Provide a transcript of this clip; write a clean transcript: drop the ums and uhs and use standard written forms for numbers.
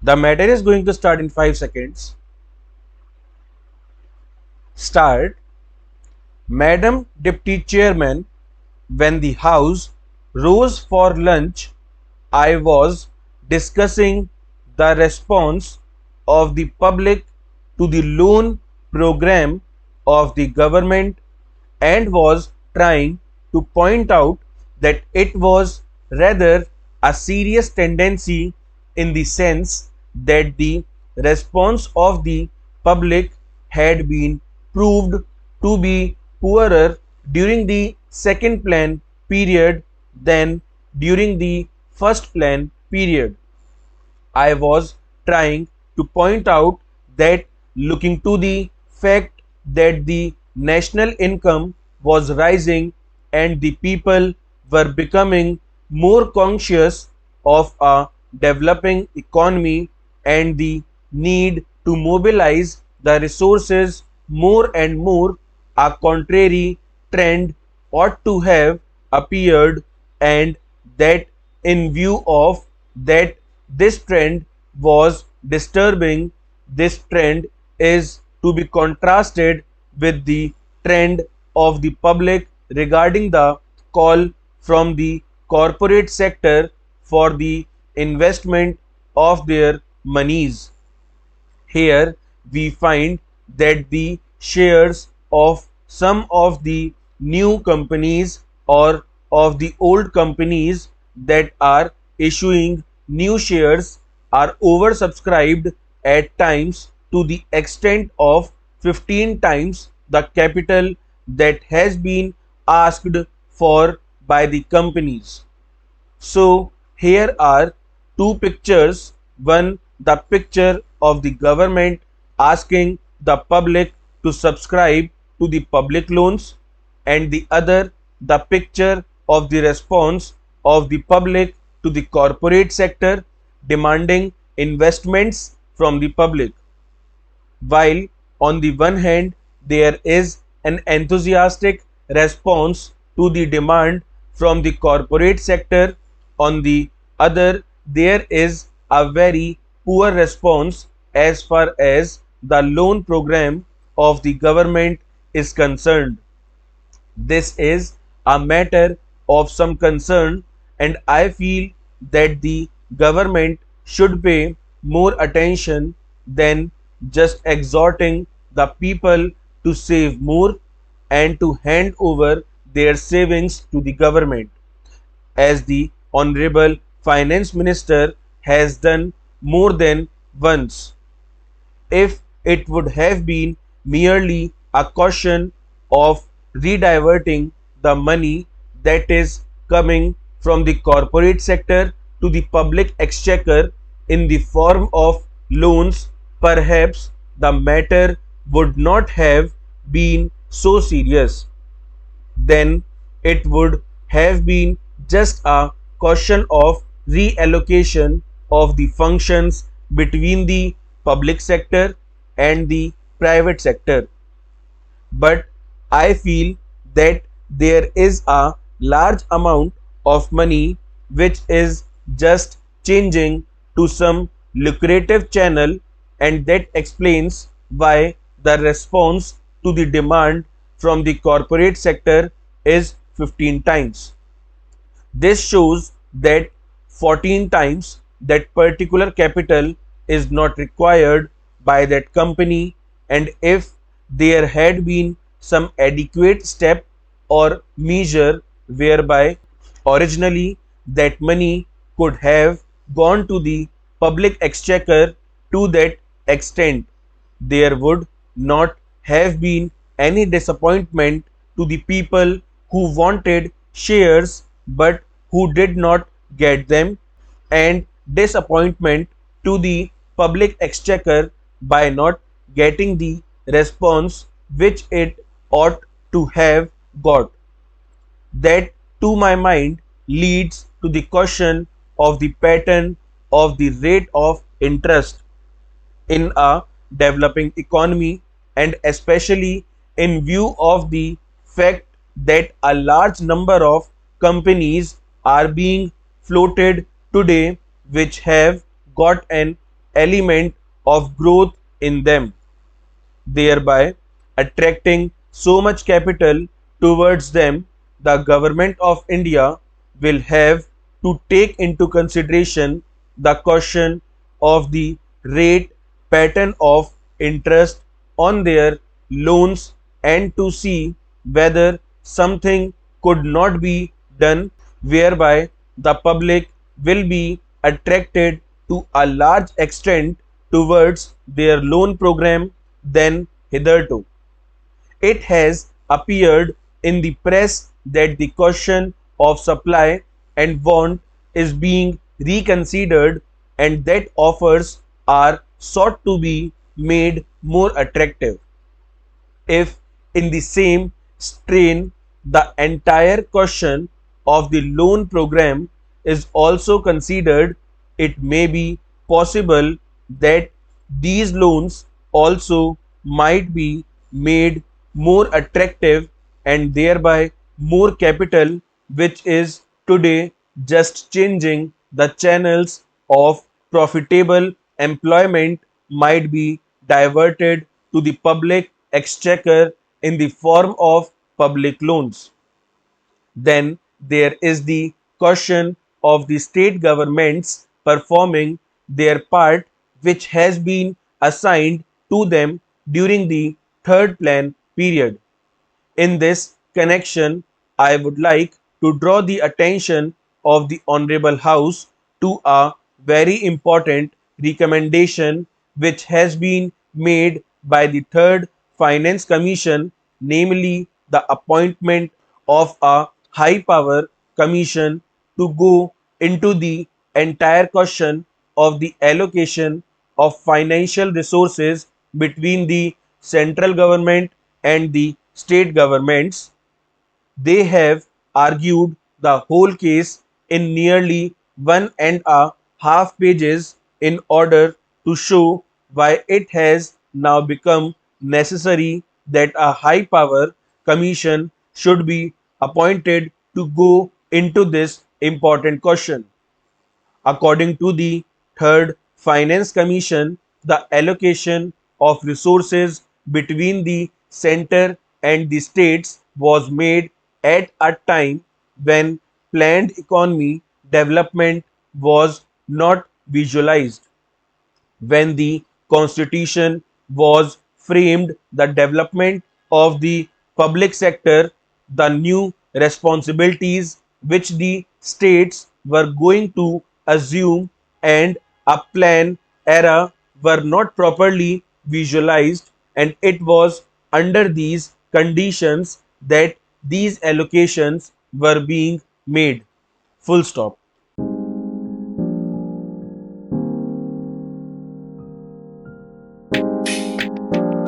The matter is going to start in 5 seconds. Start. Madam Deputy Chairman, when the House rose for lunch, I was discussing the response of the public to the loan program of the government and was trying to point out that it was rather a serious tendency in the sense that the response of the public had been proved to be poorer during the second plan period than during the first plan period. I was trying to point out that looking to the fact that the national income was rising and the people were becoming more conscious of a developing economy and the need to mobilize the resources more and more, a contrary trend ought to have appeared, and that in view of that this trend was disturbing, this trend is to be contrasted with the trend of the public regarding the call from the corporate sector for the investment of their monies. Here we find that the shares of some of the new companies or of the old companies that are issuing new shares are oversubscribed at times to the extent of 15 times the capital that has been asked for by the companies. So here are two pictures, one the picture of the government asking the public to subscribe to the public loans, and the other the picture of the response of the public to the corporate sector demanding investments from the public. While on the one hand there is an enthusiastic response to the demand from the corporate sector, on the other there is a very poor response as far as the loan program of the government is concerned. This is a matter of some concern, and I feel that the government should pay more attention than just exhorting the people to save more and to hand over their savings to the government, as the Honorable Finance Minister has done more than once. If it would have been merely a question of rediverting the money that is coming from the corporate sector to the public exchequer in the form of loans, perhaps the matter would not have been so serious. Then it would have been just a question of reallocation of the functions between the public sector and the private sector. But I feel that there is a large amount of money which is just changing to some lucrative channel, and that explains why the response to the demand from the corporate sector is 15 times. This shows that 14 times that particular capital is not required by that company, and if there had been some adequate step or measure whereby originally that money could have gone to the public exchequer to that extent, there would not have been any disappointment to the people who wanted shares but who did not get them, and disappointment to the public exchequer by not getting the response which it ought to have got. That, to my mind, leads to the question of the pattern of the rate of interest in a developing economy, and especially in view of the fact that a large number of companies are being floated today which have got an element of growth in them, thereby attracting so much capital towards them. The government of India will have to take into consideration the question of the rate pattern of interest on their loans and to see whether something could not be done whereby the public will be attracted to a large extent towards their loan program than hitherto. It has appeared in the press that the question of supply and want is being reconsidered and that offers are sought to be made more attractive. If in the same strain the entire question of the loan program is also considered, it may be possible that these loans also might be made more attractive and thereby more capital, which is today just changing the channels of profitable employment, might be diverted to the public exchequer in the form of public loans. Then there is the question of the state governments performing their part, which has been assigned to them during the third plan period. In this connection, I would like to draw the attention of the Honorable House to a very important recommendation which has been made by the Third Finance Commission, namely the appointment of a high power commission to go into the entire question of the allocation of financial resources between the central government and the state governments. They have argued the whole case in nearly 1.5 pages in order to show why it has now become necessary that a high power commission should be appointed to go into this important question. According to the Third Finance Commission, the allocation of resources between the center and the states was made at a time when planned economy development was not visualized. When the constitution was framed, the development of the public sector, the new responsibilities which the states were going to assume, and a plan era were not properly visualized, and it was under these conditions that these allocations were being made. Full stop.